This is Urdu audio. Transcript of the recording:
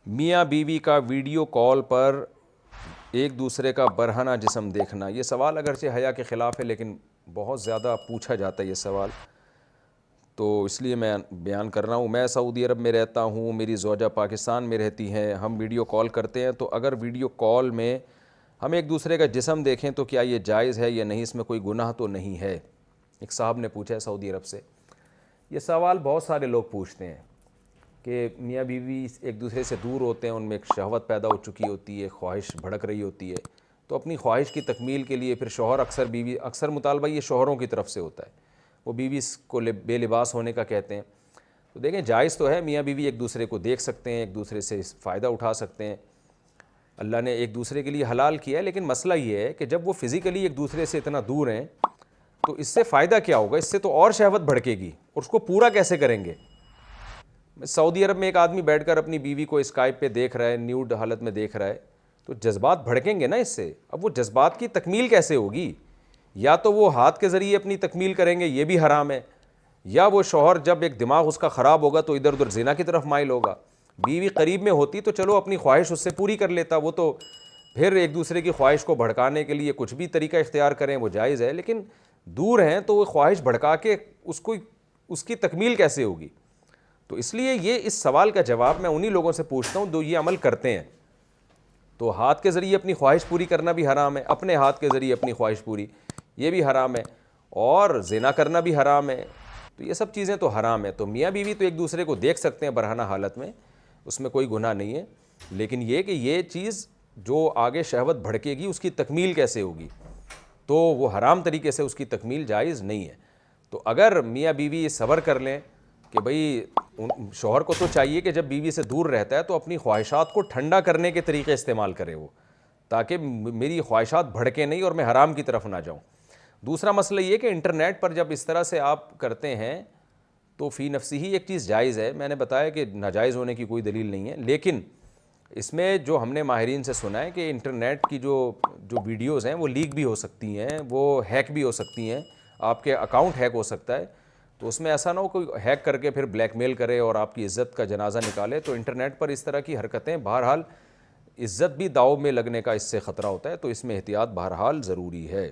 میاں بیوی کا ویڈیو کال پر ایک دوسرے کا برہنہ جسم دیکھنا، یہ سوال اگرچہ حیا کے خلاف ہے لیکن بہت زیادہ پوچھا جاتا ہے یہ سوال، تو اس لیے میں بیان کر رہا ہوں۔ میں سعودی عرب میں رہتا ہوں، میری زوجہ پاکستان میں رہتی ہیں، ہم ویڈیو کال کرتے ہیں، تو اگر ویڈیو کال میں ہم ایک دوسرے کا جسم دیکھیں تو کیا یہ جائز ہے یا نہیں، اس میں کوئی گناہ تو نہیں ہے؟ ایک صاحب نے پوچھا ہے سعودی عرب سے۔ یہ سوال بہت سارے لوگ پوچھتے ہیں کہ میاں بیوی ایک دوسرے سے دور ہوتے ہیں، ان میں ایک شہوت پیدا ہو چکی ہوتی ہے، خواہش بھڑک رہی ہوتی ہے، تو اپنی خواہش کی تکمیل کے لیے پھر شوہر اکثر مطالبہ یہ شوہروں کی طرف سے ہوتا ہے، وہ بیوی کو بے لباس ہونے کا کہتے ہیں۔ تو دیکھیں جائز تو ہے، میاں بیوی ایک دوسرے کو دیکھ سکتے ہیں، ایک دوسرے سے فائدہ اٹھا سکتے ہیں، اللہ نے ایک دوسرے کے لیے حلال کیا ہے، لیکن مسئلہ یہ ہے کہ جب وہ فزیکلی ایک دوسرے سے اتنا دور ہیں تو اس سے فائدہ کیا ہوگا؟ اس سے تو اور شہوت بھڑکے گی، اور اس کو پورا کیسے کریں گے؟ سعودی عرب میں ایک آدمی بیٹھ کر اپنی بیوی کو اسکائپ پہ دیکھ رہا ہے، نیوڈ حالت میں دیکھ رہا ہے، تو جذبات بھڑکیں گے نا اس سے۔ اب وہ جذبات کی تکمیل کیسے ہوگی؟ یا تو وہ ہاتھ کے ذریعے اپنی تکمیل کریں گے، یہ بھی حرام ہے، یا وہ شوہر جب ایک دماغ اس کا خراب ہوگا تو ادھر ادھر زنا کی طرف مائل ہوگا۔ بیوی قریب میں ہوتی تو چلو اپنی خواہش اس سے پوری کر لیتا، وہ تو پھر ایک دوسرے کی خواہش کو بھڑکانے کے لیے کچھ بھی طریقہ اختیار کریں وہ جائز ہے، لیکن دور ہیں تو وہ خواہش بھڑکا کے اس کی تکمیل کیسے ہوگی؟ تو اس لیے یہ اس سوال کا جواب میں انہی لوگوں سے پوچھتا ہوں جو یہ عمل کرتے ہیں۔ تو ہاتھ کے ذریعے اپنی خواہش پوری کرنا بھی حرام ہے، اپنے ہاتھ کے ذریعے اپنی خواہش پوری یہ بھی حرام ہے، اور زنا کرنا بھی حرام ہے، تو یہ سب چیزیں تو حرام ہے۔ تو میاں بیوی تو ایک دوسرے کو دیکھ سکتے ہیں برہنہ حالت میں، اس میں کوئی گناہ نہیں ہے، لیکن یہ کہ یہ چیز جو آگے شہوت بھڑکے گی اس کی تکمیل کیسے ہوگی؟ تو وہ حرام طریقے سے اس کی تکمیل جائز نہیں ہے۔ تو اگر میاں بیوی صبر کر لیں کہ بھئی شوہر کو تو چاہیے کہ جب بیوی سے دور رہتا ہے تو اپنی خواہشات کو ٹھنڈا کرنے کے طریقے استعمال کرے وہ، تاکہ میری خواہشات بھڑکیں نہیں اور میں حرام کی طرف نہ جاؤں۔ دوسرا مسئلہ یہ کہ انٹرنیٹ پر جب اس طرح سے آپ کرتے ہیں تو فی نفسی ہی ایک چیز جائز ہے، میں نے بتایا کہ ناجائز ہونے کی کوئی دلیل نہیں ہے، لیکن اس میں جو ہم نے ماہرین سے سنا ہے کہ انٹرنیٹ کی جو ویڈیوز ہیں وہ لیک بھی ہو سکتی ہیں، وہ ہیک بھی ہو سکتی ہیں، آپ کے اکاؤنٹ ہیک ہو سکتا ہے، تو اس میں ایسا نہ ہو کوئی ہیک کر کے پھر بلیک میل کرے اور آپ کی عزت کا جنازہ نکالے۔ تو انٹرنیٹ پر اس طرح کی حرکتیں بہرحال عزت بھی داؤ میں لگنے کا اس سے خطرہ ہوتا ہے، تو اس میں احتیاط بہرحال ضروری ہے۔